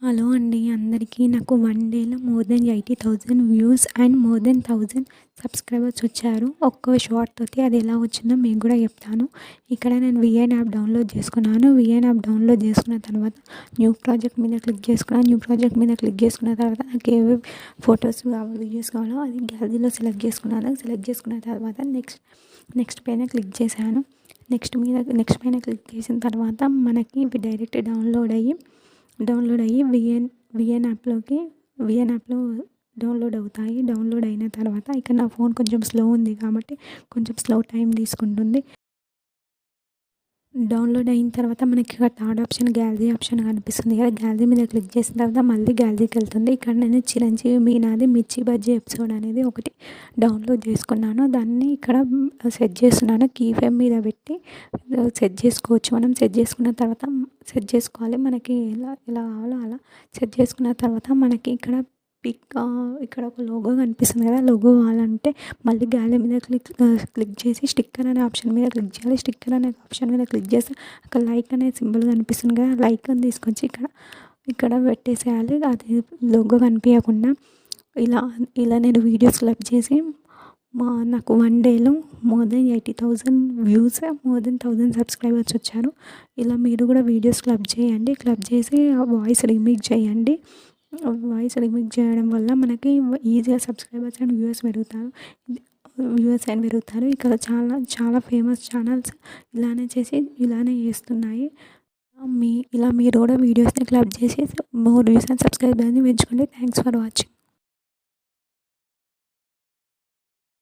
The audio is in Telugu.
హలో అండి అందరికీ. నాకు వన్ డేలో more than 80,000 views and more than 1000 subscribers వచ్చారు. ఒక్క షార్ట్ తోటి అది ఎలా వచ్చిందో మీకు కూడా చెప్తాను. ఇక్కడ నేను విఎన్ యాప్ డౌన్లోడ్ చేసుకున్నాను. విఎన్ యాప్ డౌన్లోడ్ చేసుకున్న తర్వాత న్యూ ప్రాజెక్ట్ మీద క్లిక్ చేసుకున్నాను. న్యూ ప్రాజెక్ట్ మీద క్లిక్ చేసుకున్న తర్వాత నాకు ఏవి ఫొటోస్ కావాలో వీడియోస్ కావాలో అది గ్యాలరీలో సెలెక్ట్ చేసుకున్నాను. సెలెక్ట్ చేసుకున్న తర్వాత నెక్స్ట్ పైన క్లిక్ చేశాను. నెక్స్ట్ పైన క్లిక్ చేసిన తర్వాత మనకి ఇవి డైరెక్ట్ డౌన్లోడ్ అయ్యి విఎన్ యాప్లో డౌన్లోడ్ అవుతాయి. డౌన్లోడ్ అయిన తర్వాత ఇక్కడ నా ఫోన్ కొంచెం స్లో ఉంది కాబట్టి కొంచెం స్లో టైం తీసుకుంటుంది. డౌన్లోడ్ అయిన తర్వాత మనకి ఇక్కడ థర్డ్ ఆప్షన్ గ్యాలరీ ఆప్షన్ కనిపిస్తుంది కదా. గ్యాలరీ మీద క్లిక్ చేసిన తర్వాత మళ్ళీ గ్యాలరీకి వెళ్తుంది. ఇక్కడ నేను చిరంజీవి మీనాది మిర్చి బజ్జీ ఎపిసోడ్ అనేది ఒకటి డౌన్లోడ్ చేసుకున్నాను. దాన్ని ఇక్కడ సెట్ చేస్తున్నాను. కీ ఫ్రేమ్ మీద పెట్టి సెట్ చేసుకోవచ్చు. మనం సెట్ చేసుకున్న తర్వాత సెట్ చేసుకోవాలి. మనకి ఎలా కావాలో అలా సెట్ చేసుకున్న తర్వాత మనకి ఇక్కడ ఒక లోగో కనిపిస్తుంది కదా. లోగో కావాలంటే మళ్ళీ గ్యాలరీ మీద క్లిక్ చేసి స్టిక్కర్ అనే ఆప్షన్ మీద క్లిక్ చేయాలి. స్టిక్కర్ అనే ఆప్షన్ మీద క్లిక్ చేస్తే అక్కడ లైక్ అనే సింబల్ కనిపిస్తుంది కదా. లైక్ అని తీసుకొచ్చి ఇక్కడ పెట్టేసేయాలి. అది లోగో కనిపించకుండా ఇలా నేను వీడియోస్ క్లిప్ చేసి నాకు వన్ డేలో more than 80,000 views, more than 1000 subscribers వచ్చారు. ఇలా మీరు కూడా వీడియోస్ క్లిప్ చేయండి. క్లిప్ చేసి వాయిస్ రీమేక్ చేయండి. వాయిస్ రీమేక్ చేయడం వల్ల మనకి ఈజీగా సబ్స్క్రైబర్స్ అండ్ వ్యూవర్స్ పెరుగుతారు. ఇక్కడ చాలా ఫేమస్ ఛానల్స్ ఇలానే చేస్తున్నాయి. మీరు కూడా వీడియోస్ని క్లిప్ చేసి మోర్ వ్యూస్ అండ్ సబ్స్క్రైబర్స్ని పెంచుకోండి. Thanks for watching.